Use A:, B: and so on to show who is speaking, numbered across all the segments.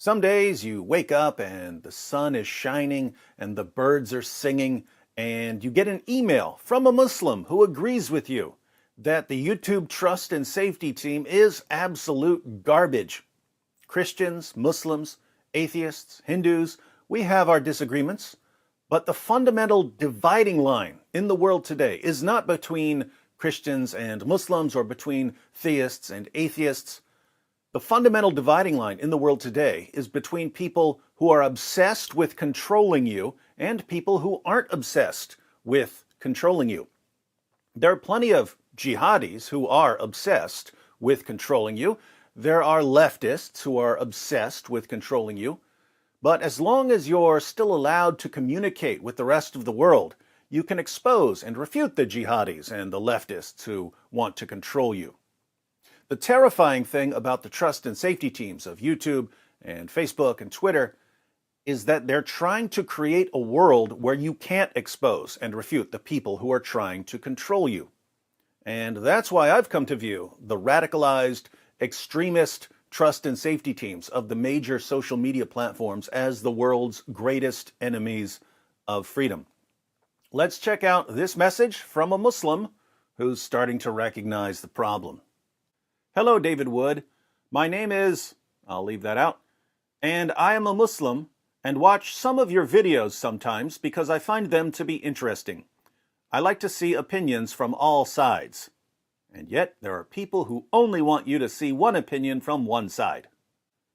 A: Some days you wake up and the sun is shining and the birds are singing, and you get an email from a Muslim who agrees with you that the YouTube trust and safety team is absolute garbage. Christians, Muslims, atheists, Hindus, we have our disagreements, but the fundamental dividing line in the world today is not between Christians and Muslims or between theists and atheists. The fundamental dividing line in the world today is between people who are obsessed with controlling you and people who aren't obsessed with controlling you. There are plenty of jihadis who are obsessed with controlling you. There are leftists who are obsessed with controlling you. But as long as you're still allowed to communicate with the rest of the world, you can expose and refute the jihadis and the leftists who want to control you. The terrifying thing about the trust and safety teams of YouTube and Facebook and Twitter is that they're trying to create a world where you can't expose and refute the people who are trying to control you. And that's why I've come to view the radicalized, extremist trust and safety teams of the major social media platforms as the world's greatest enemies of freedom. Let's check out this message from a Muslim who's starting to recognize the problem. Hello, David Wood. My name is, I'll leave that out, and I am a Muslim and watch some of your videos sometimes because I find them to be interesting. I like to see opinions from all sides. And yet there are people who only want you to see one opinion from one side.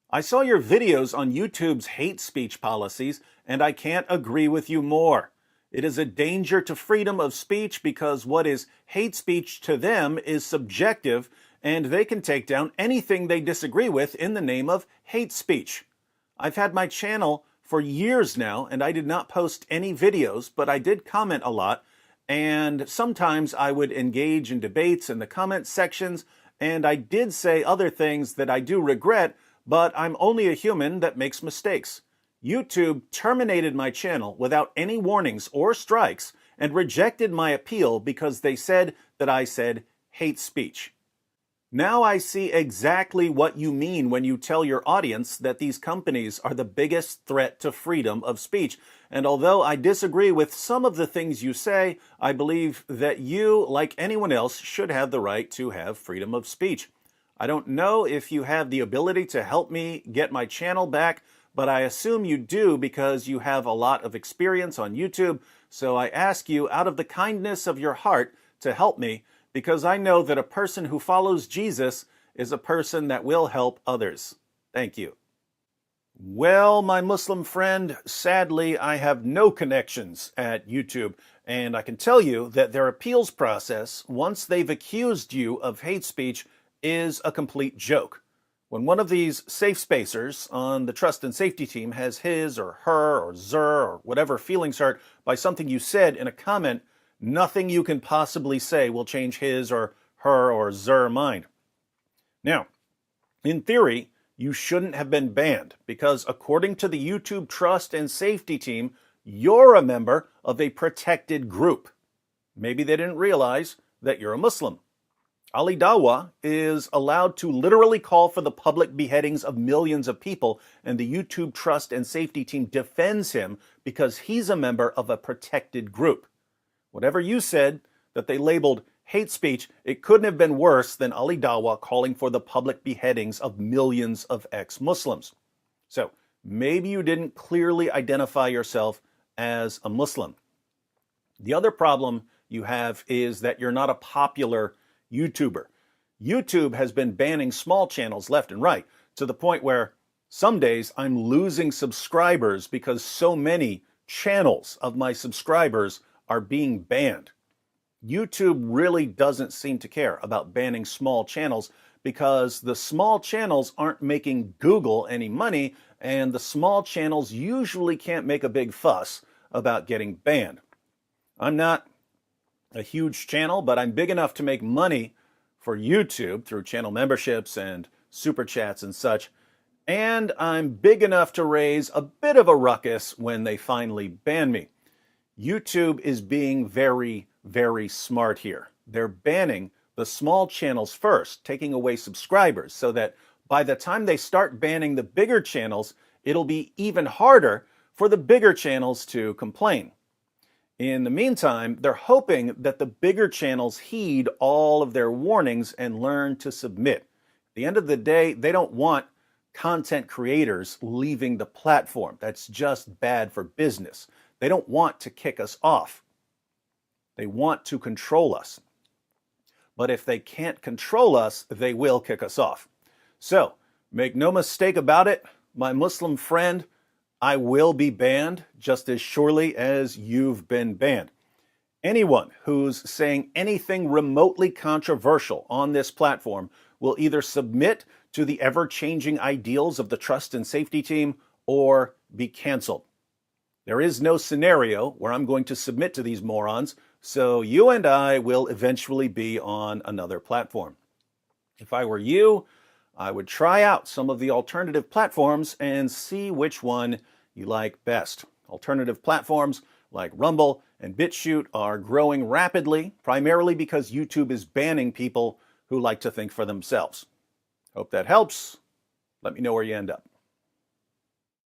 A: I saw your videos on YouTube's hate speech policies, and I can't agree with you more. It is a danger to freedom of speech because what is hate speech to them is subjective, and they can take down anything they disagree with in the name of hate speech. I've had my channel for years now, and I did not post any videos, but I did comment a lot, and sometimes I would engage in debates in the comment sections, and I did say other things that I do regret, but I'm only a human that makes mistakes. YouTube terminated my channel without any warnings or strikes and rejected my appeal because they said that I said hate speech. Now I see exactly what you mean when you tell your audience that these companies are the biggest threat to freedom of speech. And although I disagree with some of the things you say, I believe that you, like anyone else, should have the right to have freedom of speech. I don't know if you have the ability to help me get my channel back, but I assume you do because you have a lot of experience on YouTube. So I ask you, out of the kindness of your heart, to help me, because I know that a person who follows Jesus is a person that will help others. Thank you. Well, my Muslim friend, sadly, I have no connections at YouTube, and I can tell you that their appeals process, once they've accused you of hate speech, is a complete joke. When one of these safe spacers on the trust and safety team has his or her or zer or whatever feelings hurt by something you said in a comment, nothing you can possibly say will change his or her or zer mind. Now, in theory, you shouldn't have been banned because according to the YouTube trust and safety team, you're a member of a protected group. Maybe they didn't realize that you're a Muslim. Ali Dawah is allowed to literally call for the public beheadings of millions of people, and the YouTube trust and safety team defends him because he's a member of a protected group. Whatever you said that they labeled hate speech, it couldn't have been worse than Ali Dawah calling for the public beheadings of millions of ex-Muslims. So maybe you didn't clearly identify yourself as a Muslim. The other problem you have is that you're not a popular YouTuber. YouTube has been banning small channels left and right to the point where some days I'm losing subscribers because so many channels of my subscribers are being banned. YouTube really doesn't seem to care about banning small channels because the small channels aren't making Google any money, and the small channels usually can't make a big fuss about getting banned. I'm not a huge channel, but I'm big enough to make money for YouTube through channel memberships and super chats and such. And I'm big enough to raise a bit of a ruckus when they finally ban me. YouTube is being very, very smart here. They're banning the small channels first, taking away subscribers so that by the time they start banning the bigger channels, it'll be even harder for the bigger channels to complain. In the meantime, they're hoping that the bigger channels heed all of their warnings and learn to submit. At the end of the day, they don't want content creators leaving the platform. That's just bad for business. They don't want to kick us off. They want to control us. But if they can't control us, they will kick us off. So, make no mistake about it, my Muslim friend, I will be banned just as surely as you've been banned. Anyone who's saying anything remotely controversial on this platform will either submit to the ever-changing ideals of the trust and safety team or be canceled. There is no scenario where I'm going to submit to these morons, so you and I will eventually be on another platform. If I were you, I would try out some of the alternative platforms and see which one you like best. Alternative platforms like Rumble and BitChute are growing rapidly, primarily because YouTube is banning people who like to think for themselves. Hope that helps. Let me know where you end up.